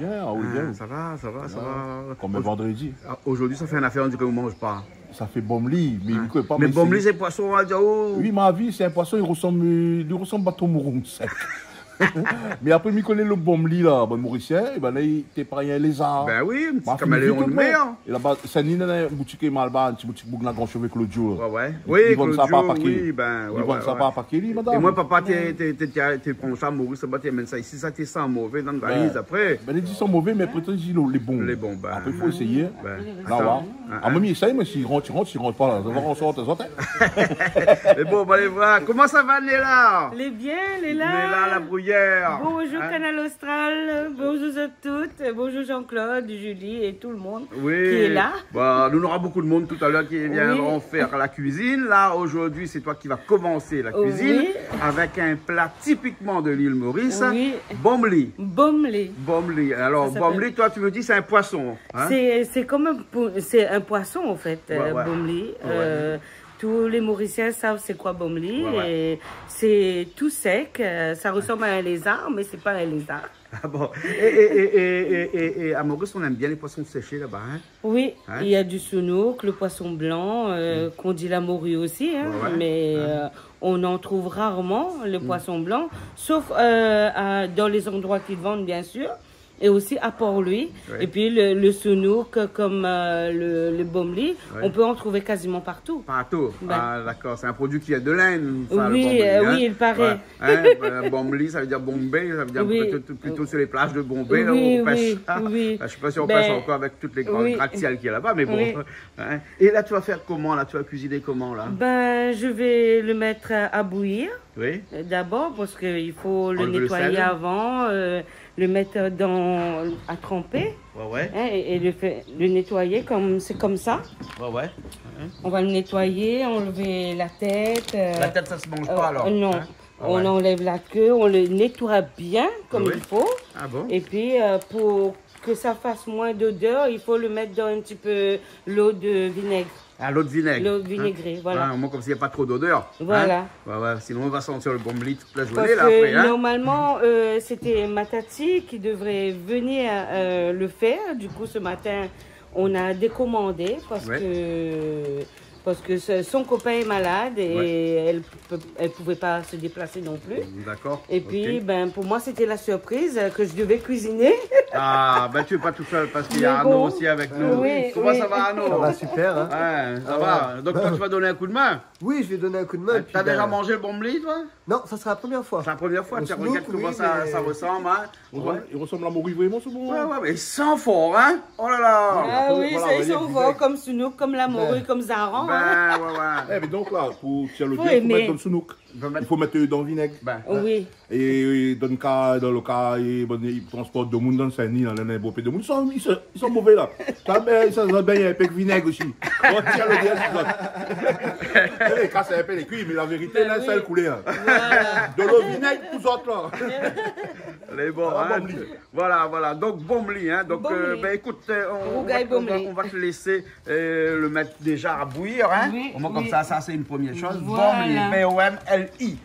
bien, ah oui, bien. Ça va, ça va, ça va. Comme vendredi. Aujourd'hui, ça fait une affaire, on dit qu'on ne mange pas. Ça fait bomli, mais il ne peut pas. Mais bomli, c'est poisson, on va dire. Oh. Oui, ma vie, c'est un poisson, il ressemble à ton mouron sec. Mais après, il connaît le bomli, là, bon mauricien, et ben là, il t'est pas un lézard. Ben oui, c'est comme un léon de mer. Et là-bas, c'est une boutique Malba, une petite boutique grand cheveux Claudio. Ouais, ouais. Ils Oui, vendent ça pas à paquet. oui, ben. Ils vendent ça pas à paquet, madame. Et moi, papa, tu prends ça, Maurice, tu amènes ça ici, ça, tu sens mauvais dans la valise après. Ben, les dits sont mauvais, mais après, tu dis les bons. Les bons, ben. Après, il faut essayer. Là, ouais. Ah, mais essaye, mais s'il rentre pas là. Ça va, on sort, Mais bon, on va aller voir. Comment ça va, Néla? Les bien, Léla. Néla, la bruyère. Bonjour, Canal Austral. Bonjour à toutes. Bonjour, Jean-Claude, Julie et tout le monde qui est là. Bah, nous aurons beaucoup de monde tout à l'heure qui viendront faire la cuisine. Là, aujourd'hui, c'est toi qui vas commencer la cuisine avec un plat typiquement de l'île Maurice. Bomli. Bomli. Bomli. Alors, bomli, toi, tu me dis, c'est un poisson. Hein? C'est comme un poisson, en fait, bomli. Tous les Mauriciens savent c'est quoi bomli. Et c'est tout sec. Ça ressemble à un lézard, mais c'est pas un lézard. Ah bon. Et à Maurice, on aime bien les poissons séchés là-bas. Hein? Oui, il y a du sounouk, le poisson blanc, qu'on dit la morue aussi, hein, mais on en trouve rarement, le poisson blanc, sauf dans les endroits qu'ils vendent, bien sûr. Et aussi à Port-Louis. Et puis le sounouk, comme le bomli, on peut en trouver quasiment partout. Partout. Ah, d'accord. C'est un produit qui est de l'Inde. Oui, il paraît. Bomli, ça veut dire Bombay. Ça veut dire plutôt sur les plages de Bombay. Là, où on pêche. Je ne sais pas si on pêche encore avec toutes les grandes gratte-ciel qu'il y a là-bas, mais bon. Et là, tu vas faire comment? Là, tu vas cuisiner comment là? Ben, je vais le mettre à bouillir. D'abord, parce qu'il faut le nettoyer avant. Le mettre à tremper et le nettoyer comme c'est comme ça. On va le nettoyer, enlever la tête. La tête, ça se mange pas alors? Non. On enlève la queue, on le nettoie bien comme il faut. Ah bon? Et puis pour que ça fasse moins d'odeur, il faut le mettre dans un petit peu l'eau de vinaigre. Ah, l'eau de vinaigre. L'eau vinaigrée, voilà. Moi, comme s'il n'y a pas trop d'odeur. Voilà. Sinon, on va sentir le bomli toute la journée. Parce là, que après, normalement, c'était ma tati qui devrait venir le faire. Du coup, ce matin, on a décommandé parce que son copain est malade et elle pouvait pas se déplacer non plus. D'accord. Et puis, ben, pour moi, c'était la surprise que je devais cuisiner. Ah, ben tu n'es pas tout seul parce qu'il y a Arnaud aussi avec nous. Comment ça va, Arnaud? Ça va super. Hein? Ça va. Donc, toi, tu vas donner un coup de main? Oui, je vais donner un coup de main. Tu as déjà mangé le bomli, toi? Non, ça sera la première fois. C'est la première fois. Tu regardes comment ça ressemble. Hein? Il ressemble à Maurice vraiment, ce bon. Mais sans fort, hein? Oh là là! Ah oui, ils sont forts comme Sounouk, comme la morue, comme Zaran. Mais donc là, pour tirer le bien, il faut mettre dans le sounouk. Il faut mettre dans le vinaigre. Oui. Et dans le cas, ils transportent de monde dans le Saint-Denis, dans les beaux pays de monde. Ils sont mauvais là. Ça va bien avec vinaigre aussi. On tire le bien. Les cas, c'est un peu les cuits, mais la vérité, là, c'est le couler. De l'eau vinaigre, tous autres là. Les bons, voilà. Donc, bomli, hein. Donc, écoute, on va te laisser le mettre déjà à bouillir, hein. Comme ça, c'est une première chose. Bomli, B-O-M-L-I.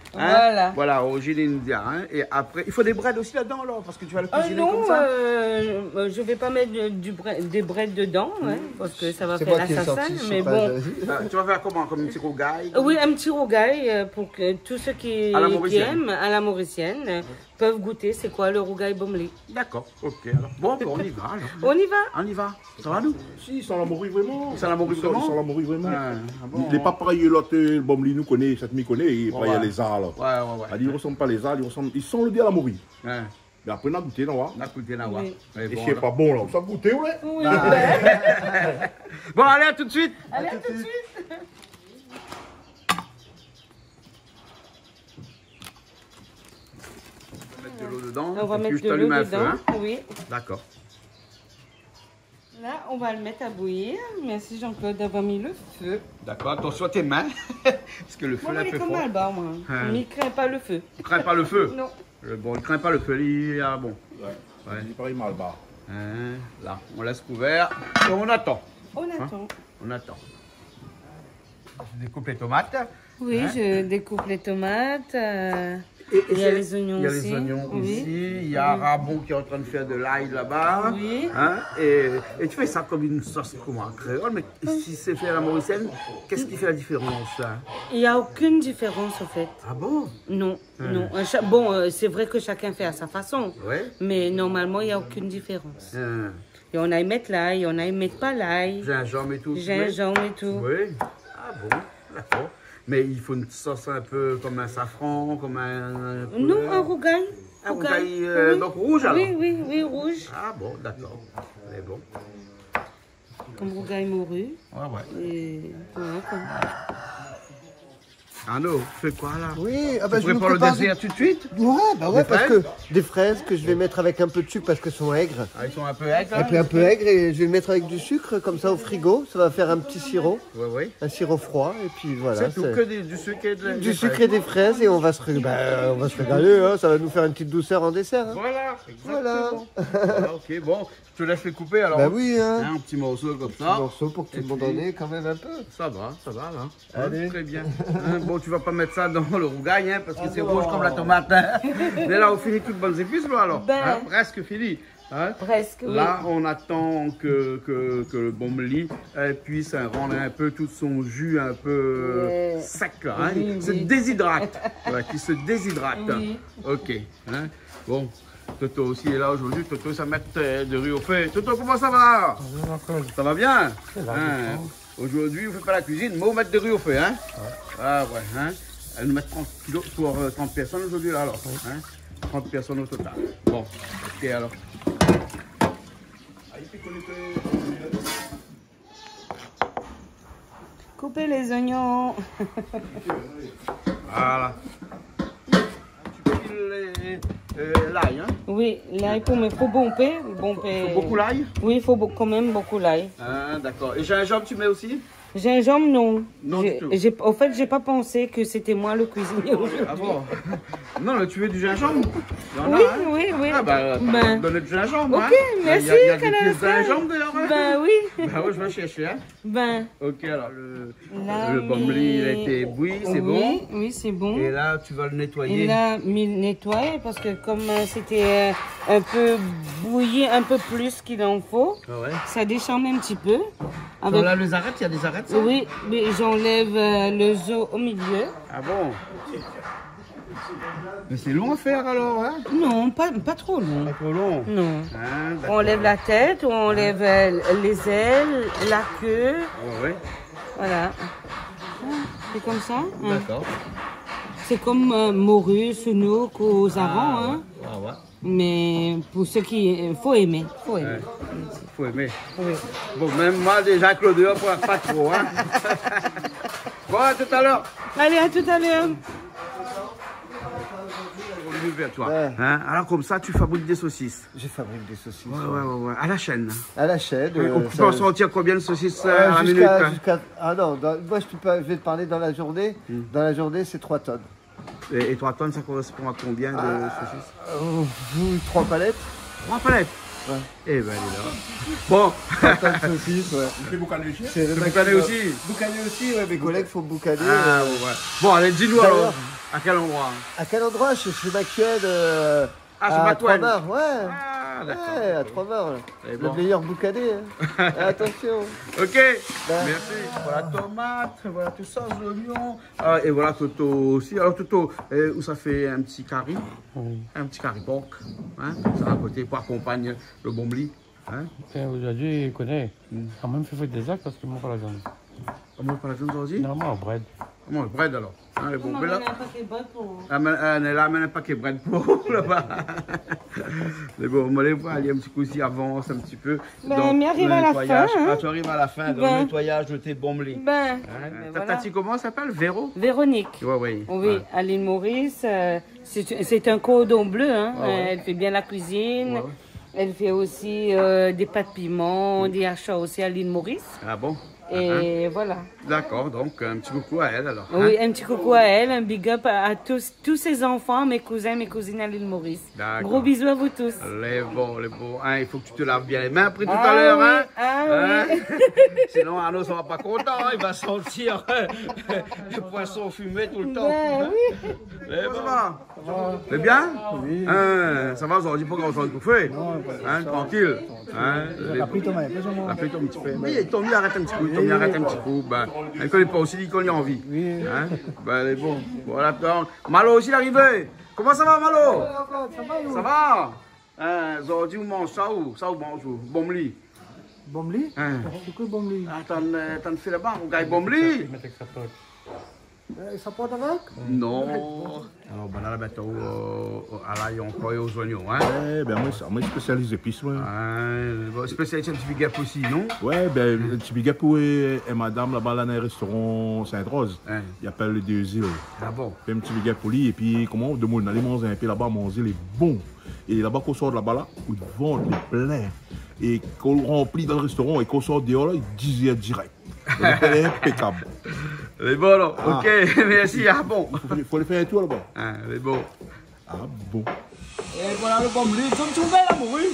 Voilà, origine indienne. Hein. Et après, il faut des breads aussi là-dedans, alors, parce que tu vas le cuisiner comme ça. Je vais pas mettre des breads dedans, parce que ça va faire la sassane. Mais bon. Tu vas faire comment? Comme un petit rougail? Oui, un petit rougail pour que tous ceux qui aiment à la mauricienne peuvent goûter c'est quoi le rougail bomli. D'accord, ok. Alors, bon, on y va. Alors. On y va. Ça va, nous? Si, sans la morue vraiment. Sans la morue vraiment? Sans la morue vraiment. Il n'est pas pareil, l'autre, le bomli nous connaît, cette mi connaît, il est pareil à les arts. Il ne ressemble pas à les arts, ils sont le bien à la morue. Mais après, on a goûté, non? On a goûté, non? Et c'est pas bon, là. Ça a goûté, ouais? Oui. Bon, allez, à tout de suite. Allez, à tout de suite. De l'eau dedans. On va mettre de l'eau dedans, oui. D'accord. Là, on va le mettre à bouillir. Merci Jean-Claude d'avoir mis le feu. D'accord, attention à tes mains. Parce que le feu là fait fort. Mal bas, moi. Mais il ne craint pas le feu. Il ne craint pas le feu? Non. Bon, il ne craint pas le feu, il est bon. Il paraît mal bas. Là, on laisse couvert et on attend. On attend. On attend. Je découpe les tomates. Oui, hein? Je découpe les tomates. Il y a les oignons aussi. Il y a les oignons oui. aussi. Il y a Rabon qui est en train de faire de l'ail là-bas. Oui. Hein? Et tu fais ça comme une sauce comment en créole. Mais si c'est fait à la mauricienne, qu'est-ce qui fait la différence là? Il n'y a aucune différence, en fait. Ah bon? Non, non. Bon, c'est vrai que chacun fait à sa façon. Ouais. Mais normalement, il n'y a aucune différence. Et on a y mettre l'ail, on a y mettre pas l'ail. Gingembre et tout. Gingembre et tout. Oui. Ah bon, d'accord. Mais il faut une sauce un peu comme un safran, comme un... Non, un rougail. Un rougail, oui. donc rouge alors? Oui, rouge. Ah bon, d'accord. C'est bon. Comme rougail morue. Ouais. Et voilà, comme... Arnaud, tu fais quoi là? Oui, ah bah, tu prépares le dessert tout de suite? Ouais, bah ouais, Des parce fraises que des fraises que je vais mettre avec un peu de sucre parce qu'elles sont aigres. Ah, ils sont un peu aigres Et puis un peu aigres et je vais le mettre avec du sucre comme ça au frigo. Ça va faire un petit sirop, Oui. un sirop froid et puis voilà. C'est tout, que du sucre et de Du sucre et des fraises et on va se régaler. Hein, ça va nous faire une petite douceur en dessert. Hein. Voilà, exactement. Voilà, ok, bon, je te laisse les couper alors. Bah oui, hein. Un petit morceau comme ça. Un morceau pour que tout le monde en ait quand même un peu. Ça va là. Allez. Très bien. Hein, bon, tu vas pas mettre ça dans le rougail, hein, parce que c'est rouge comme la tomate. Hein. Mais là, on finit toutes bonnes épices, là, alors. Hein, presque fini. Hein. Presque, oui. Là, on attend que le bombli puisse rendre un peu tout son jus un peu sec, là. Hein. Il se déshydrate. Voilà, qu'il se déshydrate. Oui. Ok. Hein. Bon. Toto aussi est là aujourd'hui. Toto, ça met de riz au fait. Toto, comment ça va? Ça va bien? Hein? Aujourd'hui, on ne fait pas la cuisine, mais on met de riz au fait. Hein? Ah ouais. Hein? Elle nous met 30 kilos pour 30 personnes aujourd'hui, là, alors. Hein? 30 personnes au total. Bon, ok, alors. Coupez les oignons. Voilà. L'ail, hein? Oui, l'ail il faut bomper. Faut beaucoup l'ail? Oui, il faut quand même beaucoup l'ail. Ah, d'accord. Et gingembre, tu mets aussi? Gingembre, non. Non du tout. En fait, j'ai pas pensé que c'était moi le cuisinier aujourd'hui. Ah bon? Non, mais tu veux du gingembre? Oui. Ah bah, donner du gingembre. Ok, hein? merci. Il y a des pièces de gingembre d'ailleurs. Hein? Ben oui. Bah ouais, je vais chercher. Hein? Ben. Ok, alors le bombli, il a été ébloui, c'est bon? Oui, c'est bon. Et là, tu vas le nettoyer. Et là, nettoyer parce que comme c'était un peu bouilli, un peu plus qu'il en faut, ça déchante un petit peu. Avec... Là, les arêtes, il y a des arêtes, ça? Oui, mais j'enlève le os au milieu. Ah bon? Mais c'est long à faire alors, hein? Non, pas trop long. Pas trop long? Non. Ah, on enlève la tête, on enlève les ailes, la queue. Oui. Voilà. C'est comme ça. D'accord. C'est comme morue, sounouk aux arangs. Hein. Ah ouais. Mais pour ceux qui... faut aimer. Faut aimer. Faut aimer. Oui. Bon, même moi déjà, Claudia, pas trop, hein? Bon, à tout à l'heure. Allez, à tout à l'heure. Vers toi. Hein? Alors comme ça, tu fabriques des saucisses. Je fabrique des saucisses. Ouais. À la chaîne. À la chaîne. Tu peux en sortir combien de saucisses à minute? Ah non, moi je vais te parler dans la journée. Dans la journée, c'est 3 tonnes. Et 3 tonnes, ça correspond à combien de saucisses? 3 palettes. 3 palettes? Ouais. Eh ben, elle est là. Bon. 3 tonnes de saucisses, ouais. Tu fais boucaner aussi? Tu fais boucaner aussi? Boucaner aussi, ouais. Mes collègues font boucaner. Ah, ouais. Bon, allez, dis-nous alors. À quel endroit? À quel endroit? Chez Maquienne. À Trois-Mars, ouais. Ah, d'accord. Ouais, à Trois-Mars. Bon. Le meilleur boucané. Hein. Attention. Ok, merci. Voilà tomate, voilà tout ça, l'oignon. Et voilà Toto aussi. Alors Toto, où ça fait un petit curry, un petit curry pork, hein, ça à côté pour accompagner le bombli. Hein. Aujourd'hui, il connaît. Quand même, fait des actes parce qu'il mange pas la viande. On mange pas la viande aujourd'hui? Normalement, bread. On mange bread alors. Hein, les bons là. Un paquet de bread pour... Elle amène un paquet de bread pour là-bas. Mais bon, on va aller voir, il y a un petit coup aussi, avance un petit peu. Ben, mais arrive à la fin. Hein. Tu arrives à la fin dans le nettoyage de tes bomblis. Ben, ta tati, comment elle s'appelle? Véro? Véronique. Oui. Oui, à l'île Maurice. C'est un cordon bleu. Hein. Elle fait bien la cuisine. Ouais. Elle fait aussi des pâtes piments, des achats aussi à l'île Maurice. Ah bon? Et voilà. D'accord, donc un petit coucou à elle alors. Oui, un petit coucou à elle, un big up à tous ses enfants, mes cousins, mes cousines à l'île Maurice. Gros bisous à vous tous. Les beaux. Hein, il faut que tu te laves bien les mains après tout à l'heure. Hein? Ah Ah oui. Sinon, Arnaud ne sera pas content, hein, il va sentir le poisson fumé tout le temps. Ben oui. Ça va? C'est bien? Oui. Ça va, vous n'aurez pas grand-chose de bouffer? Hein, tranquille. Hein, La pluie tombe, plus ou moins. la pluie tombe un petit peu. Oui, Tommy arrête un petit coup, Tommy arrête un petit coup. Ben, elle ne connaît pas aussi, il connaît envie. Oui. Hein? Ben, elle est bon. Voilà, Malo aussi, il est arrivé. Comment ça va, Malo? Ça va? Hein, aujourd'hui, on mange ça ou mange où? Bomli. Bomli? Hein? C'est quoi Bomli? Ah, t'en fais là-bas, on gagne Bomli? Ça porte avec? Non. Alors, ben là, à l'ail encore et aux oignons, hein? Ouais, ben moi, spécialiste épices, moi. Spécialité un petit big up aussi, non? Ouais, ben, un petit big up pour et madame là-bas, là, dans le restaurant Sainte-Rose. Hein. Il appelle les deux îles. Ah bon? Fait un petit big up pour lui, et puis, comment, de monde, aller manger un peu là-bas, manger les bons. Et là-bas, qu'on sort de là-bas, là, ils vendent les pleins. Et qu'on remplit dans le restaurant, et qu'on sort dehors, là, ils disent direct. C'est impeccable. Les bons, là. Ah. Ok, merci, ah bon. Il faut aller faire un tour là-bas. Hein, les bons. Ah bon. Et voilà le bomli, tu me fais la morue?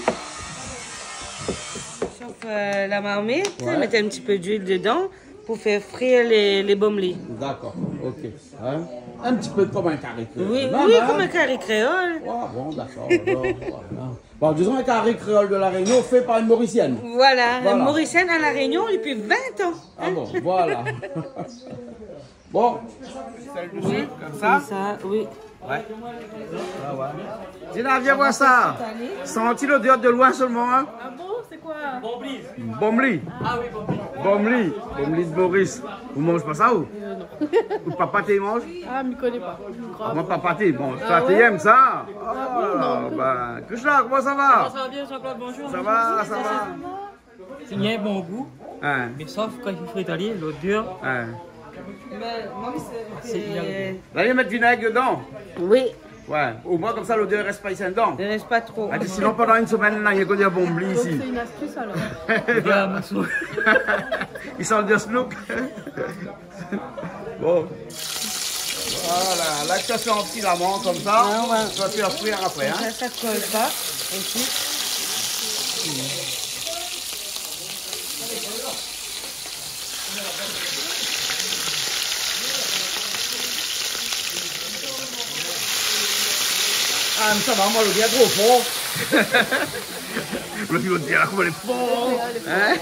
Sauf la marmite, mettez un petit peu d'huile dedans pour faire frire les bommelis. D'accord, ok. Hein? Un petit peu comme un carré créole. Oui, Là, oui, hein? comme un carré créole. Ah bon, d'accord. Voilà. Bon, disons un carré créole de la Réunion fait par une Mauricienne. Voilà, Voilà. Mauricienne à La Réunion depuis 20 ans. Ah bon, voilà. Bon. Oui, Comme comme ça, oui. Ouais. Dina, viens voir ça. Senti l'odeur de loin seulement, hein? Ah bon, c'est quoi? Bomli. Ah oui, Bomli. Bomli de Maurice. Vous mangez pas ça ou? Ou papa t'y mange? Ah, je ne connais pas. Moi, papa t'y, bon, ça t'aimes ça? Bah, Krishna, comment ça va? Ça va bien, Jean-Claude, bonjour. Ça va, ça va. C'est bien bon goût, Hein, mais sauf quand il faut étaler, l'odeur. hein. C'est... Là, il mettre vinaigre dedans. Oui, Ouais, au moins comme ça, l'odeur reste pas ici dedans. ne reste pas trop. Ah, sinon, pendant une semaine, là, il y a que des bomblis Donc ici. c'est une astuce alors. Ils sont de snook. Bon. Voilà, là, ça fait un petit lamant comme ça. Ouais, on va- Ça fait frire après. Hein. Ça colle pas. Ensuite, Ah, mais ça va, moi, le bien trop fort. Le vieux dit là, comme elle est fort. Hein?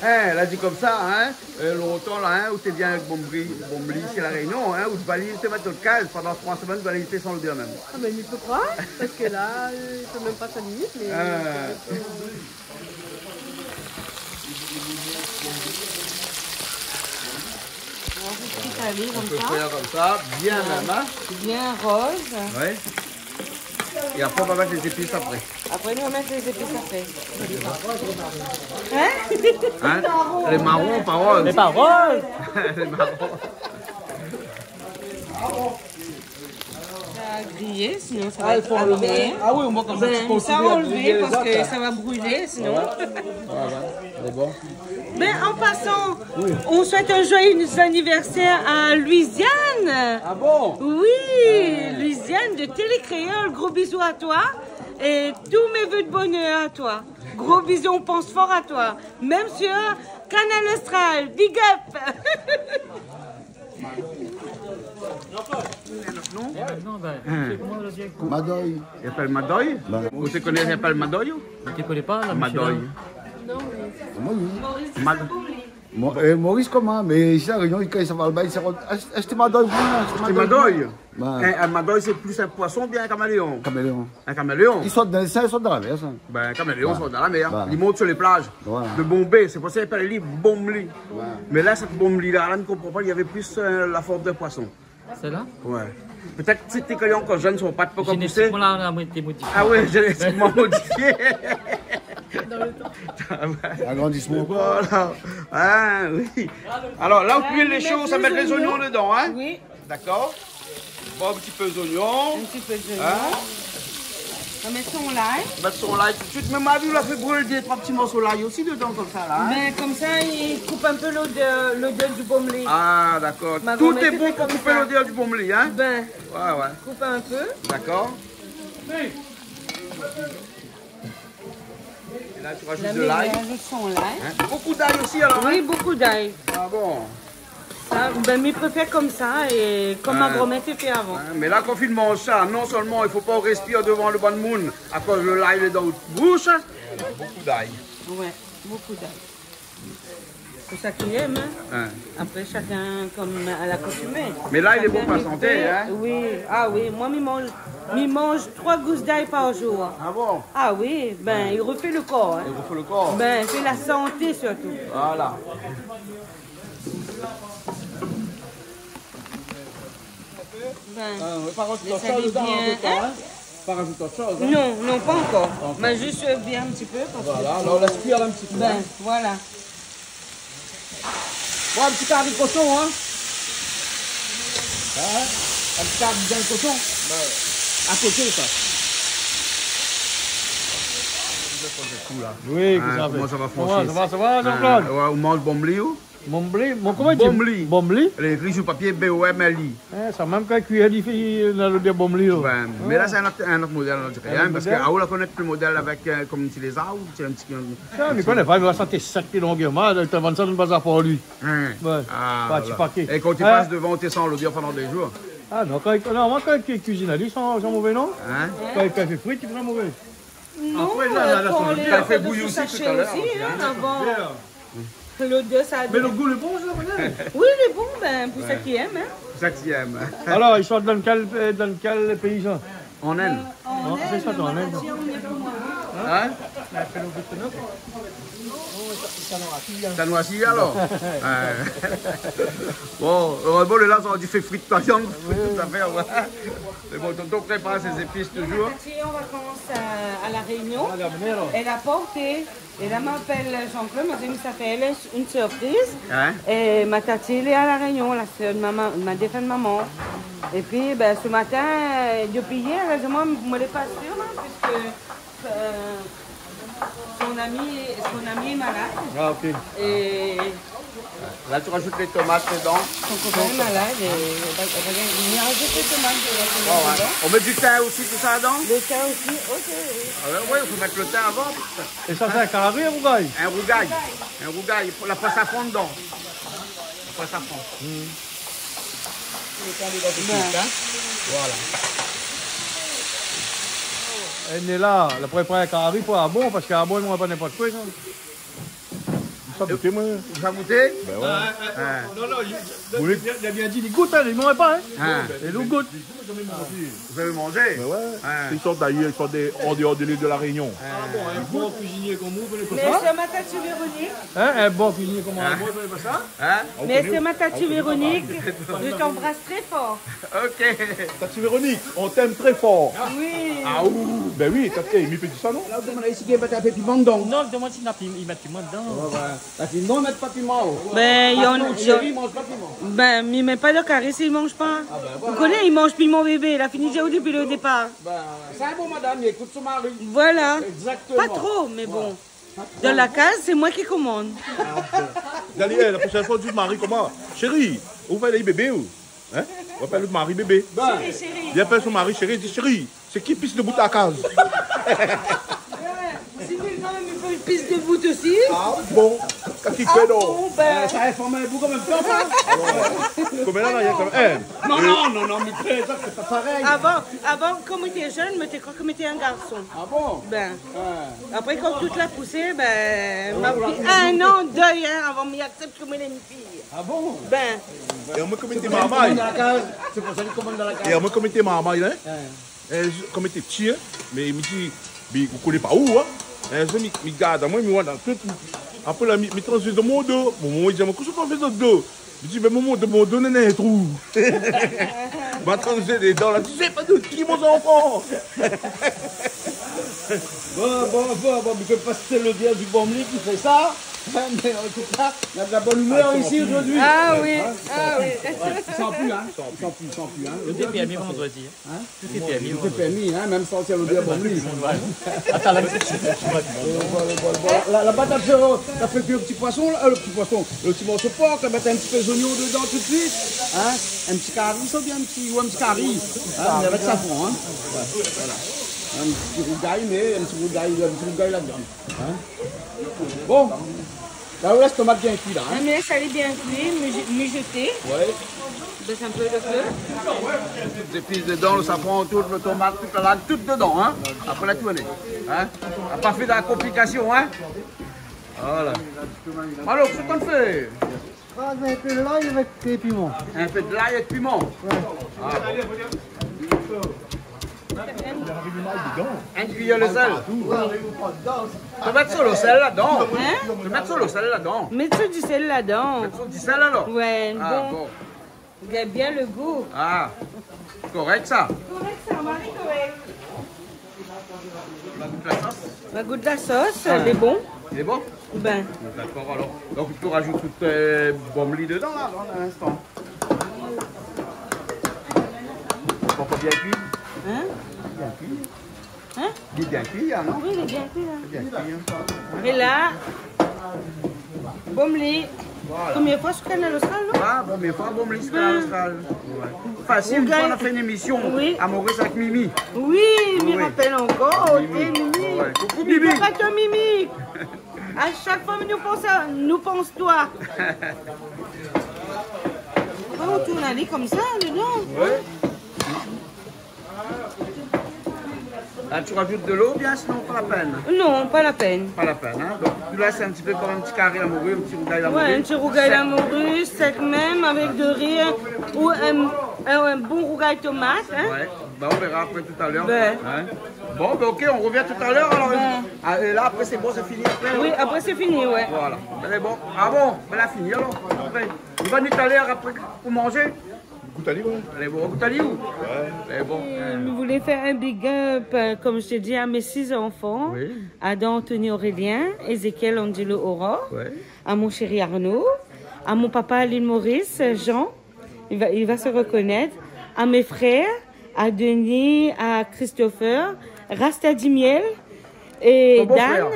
Hein, là, dit comme ça, hein. Longtemps, là, hein, où t'es bien avec Bombli, c'est la Réunion, hein, où tu vas aller te mettre dans le case pendant 3 semaines, tu vas aller rester sans le dire même. Ah, mais il peut pas, parce que là, il peut même pas 5 minutes. Mais... on va étaler On peut comme ça. faire comme ça, bien même, hein. Bien rose. Ouais. Et après, on va mettre les épices après. Après, nous, on va mettre les épices après. Hein? Hein? Les marrons, pas roses. Mais pas rose. Les marrons. Ça va griller, sinon ça Ah, va il être faut enlever. abîmé. Ah oui, moi, comme ça, tu Ben, continues ça à va griller enlever les parce que autres. ça va brûler sinon. C'est bon. Mais en passant, on souhaite un joyeux anniversaire à Louisiane. Ah bon? Oui, Louisiane de Télécréole. Gros bisous à toi et tous mes vœux de bonheur à toi. Gros bisous, on pense fort à toi. Même sur Canal Austral. Big up. Non? Non, ben, c'est comment le dire? Madoy. Il s'appelle Madoy? Vous te connaissez, il s'appelle Madoy? Tu connais pas la Madoy. Moi, oui. Madoy. Maurice, comment? Mais ici, à la Réunion, quand il s'en va le c'est acheter Madoy. C'est Madoy? Ouais. Un Madoy, c'est plus un poisson ou bien un caméléon? Caméléon. Un caméléon? Ils sortent dans les seins, ils sortent dans la mer, ça. Ben, un caméléon, Ouais. sont dans la mer. Ouais. Ils montent sur les plages Voilà. de Bombay. C'est pour ça qu'ils appellent les Bombli. Ouais. Mais là, cette Bombli-là, on ne comprend pas, il y avait plus la forme de poisson. C'est là? Ouais. Peut-être que tes clients encore jeunes ne sont pas de pas comme poussés. Génétiquement, là, on a été modifié. Ah oui, génétiquement modifié. Dans le temps. Agrandissement. Voilà. Ah oui. Alors là, on cuit les met choses, ça les met les oignons oignons. dedans, hein? Oui, D'accord. Bon, un petit peu d'oignons. un petit peu de Hein? On va mettre son l'ail. Mettre son l'ail tout de suite. Mais ma vie, on a fait brûler des 3 petits morceaux d'ail aussi dedans, comme ça, là. Hein? Mais comme ça, il coupe un peu l'odeur du baumelé. Ah, d'accord. Ma Tout grand-mère est bon fait pour comme couper ça. l'odeur du bombli, hein? Ben, Ouais, ouais. coupe un peu. D'accord. Et Là, tu rajoutes de l'ail. Son l'ail. Hein? Beaucoup d'ail aussi, alors? Oui, hein? beaucoup d'ail. Ah bon? Ça, ben, mais préfère comme ça et comme ma grand-mère fait avant. Hein? Mais là, quand il mange ça, non seulement il ne faut pas respirer devant le bon monde à cause de l'ail est dans votre bouche, beaucoup d'ail. Ouais, beaucoup d'ail. C'est ça qu'il aime. Hein? Après, chacun comme à l'accoutumée. Mais là, il est bon pour la santé, hein? Oui, ah oui, moi, il mange 3 gousses d'ail par jour. Ah bon? Ah oui, ben, il refait le corps. Hein? Il refait le corps? Ben, il fait la santé surtout. Voilà. Ben, Pas rajouter autre ça chose dit dedans, bien, hein? Pas rajouter autre chose, hein? Non, non, pas encore. Mais juste bien un petit peu. Parce Voilà, que... alors on laisse cuire un petit peu. Ben, voilà. Bon, un petit carré de cochon, hein? Un petit carré bien de cochon. À côté, ça. Oui, Comment ça va franchir? Ça va, Jean-Claude? On mange bombli ou? Bombli, comment tu dis? Bombli. Bombli? Elle est écrit sur papier B-O-M-L-I. Ça même qu'à cuire dans le bombli. Ben, mais là, c'est un autre modèle, on dirait. Hein, parce qu'à où la connaître le modèle avec, comme tu les as, ou c'est un petit peu. Ça, mais connais pas, il va sentir 7 longuement, tu vas vendre ça dans le bazar pour lui. Ouais. Pas petit paquet. Et quand tu passes devant, tu sens l'odeur pendant des jours. Ah non, quand il cuisine à lui, sans mauvais non? Hein? Quand il fait fruit, tu prends mauvais. Non, Après, là, quand les elle fait de bouillir ce aussi tout sachet à l'heure. aussi, aussi, hein, hein. avant. L'odeur, ça a Mais le goût est bon, ça, regarde. Oui, il est bon, ben, pour ça qui aime. Hein. C'est ça que tu aimes. Alors, ils sont dans quel pays, ça? En Inde. C'est ça, en Inde. Hein? T'as noisi alors? Bon, heureusement, le là, tu fais frites ta viande. Tout à fait, ouais. Mais bon, tonton prépare ses épices toujours. Je suis en vacances à La Réunion. Elle a porté. Et là, m'appelle Jean-Claude, m'a dit que ça fait une surprise. Hein? Et ma tati, elle est à La Réunion, la sœur de ma défunte maman. Et puis, ben, ce matin, depuis hier, elle a dit, moi, je ne l'ai pas sûre, hein, puisque son ami est malade. Ah, ok. Et Là, tu rajoutes les tomates dedans. son copain est malade. Et il a rajouté des tomates dedans. On met du thym aussi, tout ça dedans? Le thym aussi, ok. Oui, il faut mettre le thym avant. Et ça, c'est un carré ou rougaille? Un rougail. Un rougail. La poisse à fond dedans. La poisse à fond. Voilà. Elle est là, elle préparer un carré pour un bon, parce qu'un bon, on ne va pas n'importe quoi, ça. Ça goûté, moi. Vous avez goûté? Ben ouais. Non, il a bien dit, il goûte, il ne mange pas, hein. Il nous goûte. Vous avez mangé? Ben ouais. Ils sortent d'ailleurs, ils sortent en dehors de l'île de la Réunion. Ah bon, un bon cuisinier comme vous, vous connaissez Mais pas ça? c'est ma tati Véronique. Hein, un bon cuisinier comme moi, vous connaissez pas ça? Hein? Mais c'est ma tati Véronique. Je t'embrasse très fort. Ok. Tati Véronique, on t'aime très fort. Oui. Ah ouh. Ben oui, Tati, il me dit ça, non? Là, vous demandez ici qu'il y a un peu de piment dedans. Non, je demande s'il met piment dedans. La fille, non, mettre pas de piment. Ben, il y en Chérie, mange pas de piment. Ben, mais il met pas de carré s'il mange pas. Vous connaissez, il mange piment bébé. Il a fini déjà depuis le départ. Ben, c'est bon, madame, il écoute son mari. Voilà. Exactement. Pas trop, mais bon. Dans la case, c'est moi qui commande. Daniel, la prochaine fois, tu te maries comment? Chérie, vous faites les bébés ou? Hein? On appelle le mari bébé. Chérie, chérie. Il appelle son mari chérie, il dit chérie, c'est qui pisse debout à case? Si quelqu'un me fait une piste de voûte aussi. Ah bon? Qu'est-ce qu'il fait donc? Bon, ben. Ça a formé un bout comme un peu, ça. Combien là, il y a comme un? Non, mais ça, c'est pas pareil. Avant, quand j'étais jeune, je me crois que j'étais un garçon. Ah bon? Ben. Après, quand toute la poussée, ben. M'a pris un an de deuil, hein, avant qu'il accepte que moi, une fille. Ah bon? Ben. Et on me commettait Il ma commande maille. dans la case. C'est pour ça qu'il commande dans la case. Et on me commettait ma maille, hein? Comme était petit, hein? Mais il me dit, vous ne connaissez pas où, hein? Et je me garde, moi, je me vois dans tout. Après, là, je me transfère dans mon dos. Mon dit, qu'est-ce que tu fais dans le dos? Je dis, mais mon dos n'est un trou. Je me transfère des dents, là, tu sais pas de qui, mon enfant? Bon, mais que c'est le dire du Bombli qui fait ça. Mais en tout cas, il y a de la bonne humeur ici aujourd'hui. Ah oui, ah oui. Ils s'en plus, hein. Ils s'en plus, hein. Tout est permis vendredi. Tout est permis. Tout est permis, hein, même sans le dire Bombli. Attends, là, La patate, t'as fait cuire le petit poisson, le petit morceau de porc, t'as mettre un petit peu d'oignon dedans tout de suite. Hein? Un petit curry, ça bien un petit curry. Hein, avec safran, hein. Voilà. Un petit rougail, mais un petit rougail là-dedans. Hein? Bon, là on laisse tomate bien cuit là. Hein? Mais ça est bien cuit, mijoté. Ouais. Baisse un peu le feu. Des épices dedans, le safran, tout, le tomate, toute la langue, tout dedans. Hein? Après la tournée. Hein? On n'a pas fait de la complication. Hein? Voilà. Alors, ce qu'on fait? Ah, un peu de l'ail avec des piments. Un peu de l'ail et de piment. Ouais. Ah. Un cuillère de sel. Tu mets sur le sel là-dedans. Hein? Tu mets sur le sel là-dedans. Mettez du sel là-dedans. Mets sur du sel alors. Ouais, Ah, bon. bon. Il y a bien le goût. Ah, correct ça. Correct, ça, Marie, correct. La goûte de la sauce. La goût de la sauce, elle est bon. Il est bon? Ben, D'accord alors. Donc tu rajoutes toute bombeli dedans là, dans un instant. Pourquoi bien cuit? hein? Bien cuit. Hein? Il est bien cuit, hein, non? Oui, il est bien cuit, là. Bien cuit. Hein. Et là, bombeli. Voilà. Combien de fois sur Canal Austral, non? Ah, bon, mais pas bombeli, c'est la Austral. Facile, une fois on a fait une émission Oui. à Maurice avec Mimi. Oui, je me Oui. rappelle encore. Ok, Mimi. Mimi. Ouais. Coucou, N'oublie Mimi. pas que Mimi. À chaque fois, nous pense toi. On tourne aller comme ça, dedans. Ouais. Là, tu rajoutes de l'eau, bien sinon pas la peine. Non, pas la peine. Pas la peine, hein. Donc tu laisses un petit peu comme un petit carré à morue, un petit rougail à morue. Ouais, un petit rougail à morue, sec même, avec de riz ou un bon rougail tomate. Hein? Ouais, bah, on verra après tout à l'heure. Ben. Hein. Bon, ben ok, on revient tout à l'heure. Alors, Ben. ah, et là, après, c'est bon, c'est fini après. Oui, après c'est fini, ouais. Voilà, ben, c'est bon. Ah bon, ben là, fini alors. Après, il va tout à l'heure après pour manger. Goutali, ouais. Allez, bon, goûte à l'île. Ouais. Bon. Je voulais faire un big up, comme je t'ai dit, à mes 6 enfants. Oui. Adam, Anthony, Aurélien, Ézéchiel, Angelo, Aurore. Ouais. À mon chéri Arnaud. À mon papa, Aline Maurice, Jean. Il va se reconnaître. À mes frères, à Denis, à Christopher, Rasta Dimiel et Ton beau Dan. frère?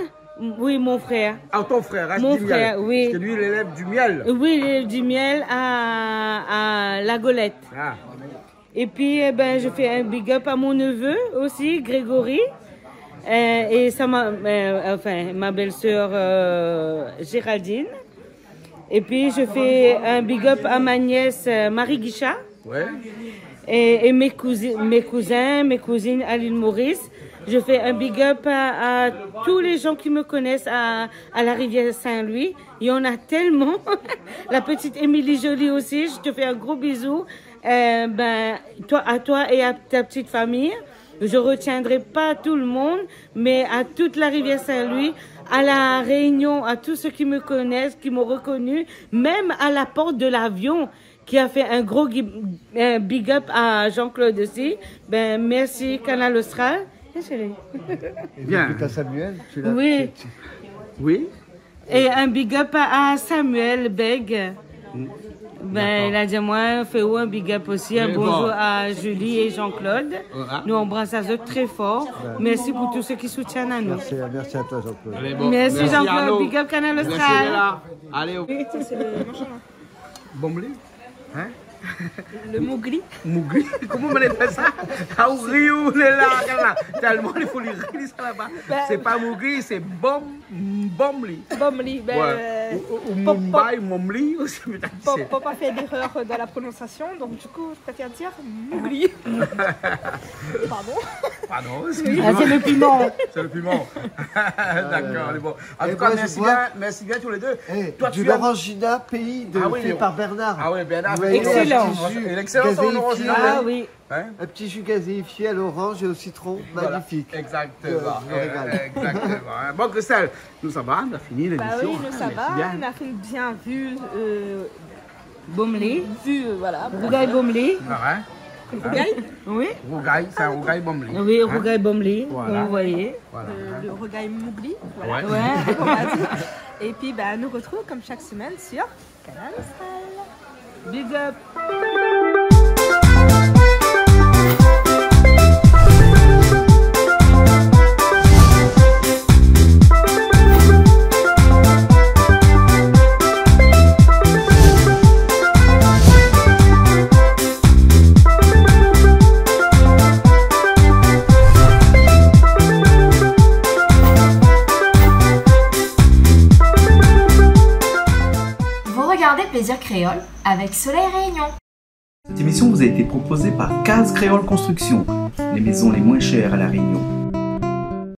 Oui, mon frère. Ah, ton frère, reste Mon du frère, miel. oui. Parce que lui, il élève du miel. Oui, du miel à la Golette. Ah. Et puis, eh ben, je fais un big up à mon neveu aussi, Grégory. Et ça, ma belle-sœur Géraldine. Et puis, je fais un big up à ma nièce Marie Guichat. Ouais. Et mes cousins, mes cousines à l'île Maurice. Je fais un big up à tous les gens qui me connaissent à la rivière Saint-Louis. Il y en a tellement. La petite Émilie Jolie aussi, je te fais un gros bisou. À toi et à ta petite famille. Je retiendrai pas tout le monde, mais à toute la rivière Saint-Louis, à la Réunion, à tous ceux qui me connaissent, qui m'ont reconnu, même à la porte de l'avion, qui a fait un gros big up à Jean-Claude aussi. Ben, merci Canal Austral. Bien. Tu as Samuel, Oui. Oui. Et un big up à Samuel Beg. Ben, il a dit moi, fais un big up aussi. Un Oui, bonjour bon. à Julie et Jean-Claude. Voilà. Nous embrassons eux très fort. Merci pour tous ceux qui soutiennent à nous. Merci à toi, Jean-Claude. Allez, bon. Merci Jean-Claude, Arnaud. big up Canal Merci, Austral. Léla. Allez, au... Bombeli. Hein? Le mougli. Mougli. Comment on appelle ça? Ah, Rio, là. Tellement il faut les rire ça là-bas. C'est pas Mougli, c'est Bombli. Bomli. Ben, Ouais. Ou Mumbai, Momli aussi. peut-être. Pour pas faire d'erreur dans la prononciation, donc du coup, je préfère dire mougli. Pardon. Pardon. Ah, c'est le piment. C'est le piment. D'accord, allez, bon. En Et tout cas, moi, je merci bois- bien, merci bien tous les deux. Toi, Du tu as... l'orangina, pays Ah oui, fait par Bernard. Ah oui, Bernard. Ouais, Excellent. Il est excellent, son Gazéifié. orange. Ah oui. Hein? Un petit jus gazéifié à l'orange et au citron, Voilà, magnifique. exactement. Je me régale. Exactement. Bon, Christelle, nous ça va, on a fini l'émission. Bah oui, nous ça va. Bien. On a fait bien vu. Bomlé. Voilà. Rougail Bomlé. Ah, hein? Rougail. Oui. Rougail, c'est un rougail bombli. Oui, Rougail Bomlé, Voilà. comme vous voyez. Voilà. Le rougail mougli. Voilà. Ouais. Ouais. On va dire. Et puis, bah, nous retrouvons comme chaque semaine sur Canal Austral. Big up. plaisir créole avec Soleil Réunion. Cette émission vous a été proposée par Case Créole Construction, les maisons les moins chères à La Réunion.